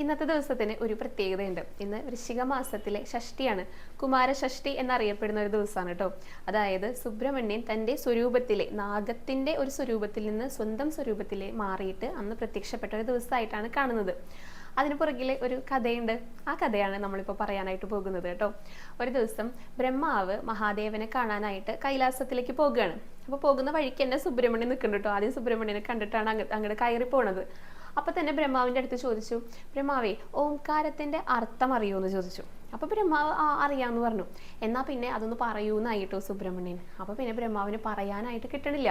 ഇന്നത്തെ ദിവസത്തിന് ഒരു പ്രത്യേകതയുണ്ട്. ഇന്ന് വൃശ്ചിക മാസത്തിലെ ഷഷ്ടിയാണ്. കുമാരഷഷ്ടി എന്നറിയപ്പെടുന്ന ഒരു ദിവസമാണ് കേട്ടോ. അതായത് സുബ്രഹ്മണ്യൻ തൻ്റെ സ്വരൂപത്തിലെ നാഗത്തിൻ്റെ ഒരു സ്വരൂപത്തിൽ നിന്ന് സ്വന്തം സ്വരൂപത്തിലെ മാറിയിട്ട് അന്ന് പ്രത്യക്ഷപ്പെട്ട ഒരു ദിവസമായിട്ടാണ് കാണുന്നത്. അതിന് പുറകിലെ ഒരു കഥയുണ്ട്. ആ കഥയാണ് നമ്മളിപ്പോൾ പറയാനായിട്ട് പോകുന്നത് കേട്ടോ. ഒരു ദിവസം ബ്രഹ്മാവ് മഹാദേവനെ കാണാനായിട്ട് കൈലാസത്തിലേക്ക് പോകുകയാണ്. അപ്പോൾ പോകുന്ന വഴിക്ക് തന്നെ സുബ്രഹ്മണ്യൻ നിൽക്കുന്നുണ്ട് കേട്ടോ. ആദ്യം സുബ്രഹ്മണ്യനെ കണ്ടിട്ടാണ് അങ്ങോട്ട് കയറി പോണത്. അപ്പൊ തന്നെ ബ്രഹ്മാവിൻ്റെ അടുത്ത് ചോദിച്ചു, ബ്രഹ്മാവേ ഓംകാരത്തിന്റെ അർത്ഥം അറിയുമെന്ന് ചോദിച്ചു. അപ്പൊ ബ്രഹ്മാവ് അറിയാമെന്ന് പറഞ്ഞു. എന്നാ പിന്നെ അതൊന്ന് പറയൂന്നായിട്ടോ സുബ്രഹ്മണ്യൻ. അപ്പൊ പിന്നെ ബ്രഹ്മാവിന് പറയാനായിട്ട് കിട്ടണില്ല.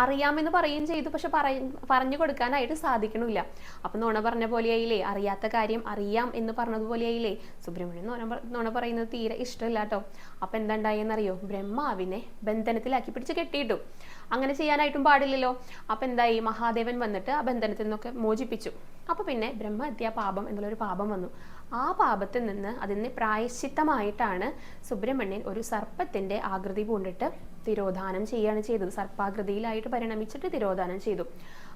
അറിയാമെന്ന് പറയുകയും ചെയ്തു, പക്ഷെ പറഞ്ഞു കൊടുക്കാനായിട്ട് സാധിക്കണില്ല. അപ്പൊ നുണ പറഞ്ഞ പോലെയായില്ലേ, അറിയാത്ത കാര്യം അറിയാം എന്ന് പറഞ്ഞതുപോലെയായില്ലേ. സുബ്രഹ്മണ്യൻ നുണ പറയുന്നത് തീരെ ഇഷ്ടമില്ല കേട്ടോ. അപ്പൊ എന്താ ഉണ്ടായെന്നറിയോ, ബ്രഹ്മാവിനെ ബന്ധനത്തിലാക്കി പിടിച്ച് കെട്ടിയിട്ടു. അങ്ങനെ ചെയ്യാനായിട്ടും പാടില്ലല്ലോ. അപ്പൊ എന്തായി, മഹാദേവൻ വന്നിട്ട് ആ ബന്ധനത്തിൽ നിന്നൊക്കെ മോചിപ്പിച്ചു. അപ്പൊ പിന്നെ ബ്രഹ്മഹത്യാ പാപം എന്നുള്ളൊരു പാപം വന്നു. ആ പാപത്തിൽ നിന്ന് അതിന് പ്രായശ്ചിത്തമായിട്ടാണ് സുബ്രഹ്മണ്യൻ ഒരു സർപ്പത്തിന്റെ ആകൃതി പൂണ്ടിട്ട് തിരോധാനം ചെയ്യുകയാണ് ചെയ്തത്. സർപ്പാകൃതിയിലായിട്ട് പരിണമിച്ചിട്ട് തിരോധാനം ചെയ്തു.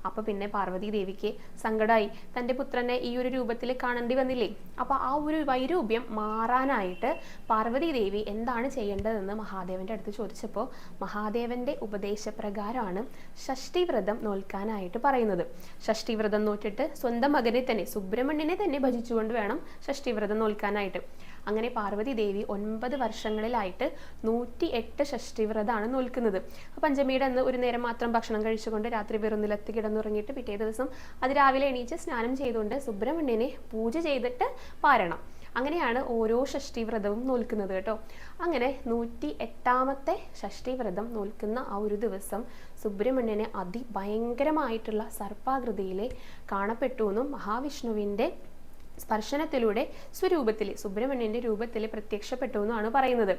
അപ്പൊ പിന്നെ പാർവതി ദേവിക്ക് സങ്കടമായി. തൻ്റെ പുത്രനെ ഈ ഒരു രൂപത്തിൽ കാണേണ്ടി വന്നില്ലേ. അപ്പൊ ആ ഒരു വൈരൂപ്യം മാറാനായിട്ട് പാർവതി ദേവി എന്താണ് ചെയ്യേണ്ടതെന്ന് മഹാദേവന്റെ അടുത്ത് ചോദിച്ചപ്പോൾ മഹാദേവന്റെ ഉപദേശപ്രകാരമാണ് ഷഷ്ടിവ്രതം നോൽക്കാനായിട്ട് പറയുന്നത്. ഷഷ്ടിവ്രതം നോറ്റിട്ട് സ്വന്തം മകനെ തന്നെ, സുബ്രഹ്മണ്യനെ തന്നെ ഭജിച്ചുകൊണ്ട് വേണം ഷഷ്ടിവ്രതം നോൽക്കാനായിട്ട്. അങ്ങനെ പാർവതി ദേവി 9 വർഷങ്ങളിലായിട്ട് 108 ഷഷ്ടിവ്രതമാണ് നോൽക്കുന്നത്. പഞ്ചമിയുടെ അന്ന് ഒരു നേരം മാത്രം ഭക്ഷണം കഴിച്ചുകൊണ്ട് രാത്രി വെറുനിലത്ത് കിടന്നുറങ്ങിയിട്ട് പിറ്റേ ദിവസം രാവിലെ എണീച്ച് സ്നാനം ചെയ്തുകൊണ്ട് സുബ്രഹ്മണ്യനെ പൂജ ചെയ്തിട്ട് പാരണം. അങ്ങനെയാണ് ഓരോ ഷഷ്ടിവ്രതവും നോൽക്കുന്നത് കേട്ടോ. അങ്ങനെ 108ാമത്തെ ഷഷ്ടിവ്രതം നോൽക്കുന്ന ആ ഒരു ദിവസം സുബ്രഹ്മണ്യനെ അതിഭയങ്കരമായിട്ടുള്ള സർപ്പാകൃതിയിലെ കാണപ്പെട്ടു എന്നും മഹാവിഷ്ണുവിൻ്റെ സ്പർശനത്തിലൂടെ സ്വരൂപത്തിൽ സുബ്രഹ്മണ്യന്റെ രൂപത്തിൽ പ്രത്യക്ഷപ്പെട്ടു എന്നാണ് പറയുന്നത്.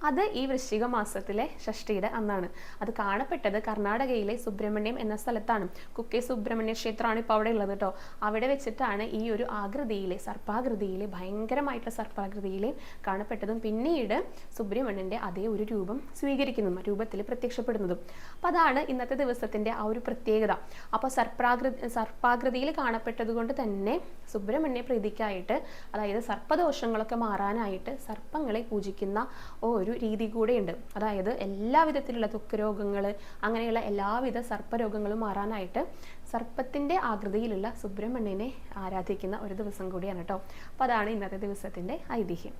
അത് ഈ വൃശ്ചിക മാസത്തിലെ ഷഷ്ടിയുടെ അന്നാണ്. അത് കാണപ്പെട്ടത് കർണാടകയിലെ സുബ്രഹ്മണ്യം എന്ന സ്ഥലത്താണ്. കുക്കെ സുബ്രഹ്മണ്യ ക്ഷേത്രമാണ് ഇപ്പോൾ അവിടെ ഉള്ളത് കേട്ടോ. അവിടെ വെച്ചിട്ടാണ് ഈ ഒരു ആകൃതിയിലെ സർപ്പാകൃതിയിലെ ഭയങ്കരമായിട്ടുള്ള സർപ്പാകൃതിയിലെ കാണപ്പെട്ടതും പിന്നീട് സുബ്രഹ്മണ്യന്റെ അതേ ഒരു രൂപം സ്വീകരിക്കുന്നതും രൂപത്തിൽ പ്രത്യക്ഷപ്പെടുന്നതും. അപ്പം അതാണ് ഇന്നത്തെ ദിവസത്തിന്റെ ആ ഒരു പ്രത്യേകത. അപ്പോൾ സർപ്പാകൃതിയിൽ കാണപ്പെട്ടത് കൊണ്ട് തന്നെ സുബ്രഹ്മണ്യ ായിട്ട്, അതായത് സർപ്പദോഷങ്ങളൊക്കെ മാറാനായിട്ട് സർപ്പങ്ങളെ പൂജിക്കുന്ന ഒരു രീതി കൂടെയുണ്ട്. അതായത് എല്ലാവിധത്തിലുള്ള ത്വക്ക് രോഗങ്ങൾ, അങ്ങനെയുള്ള എല്ലാവിധ സർപ്പരോഗങ്ങളും മാറാനായിട്ട് സർപ്പത്തിന്റെ ആകൃതിയിലുള്ള സുബ്രഹ്മണ്യനെ ആരാധിക്കുന്ന ഒരു ദിവസം കൂടിയാണ് കേട്ടോ. അപ്പോൾ അതാണ് ഇന്നത്തെ ദിവസത്തിന്റെ ഐതിഹ്യം.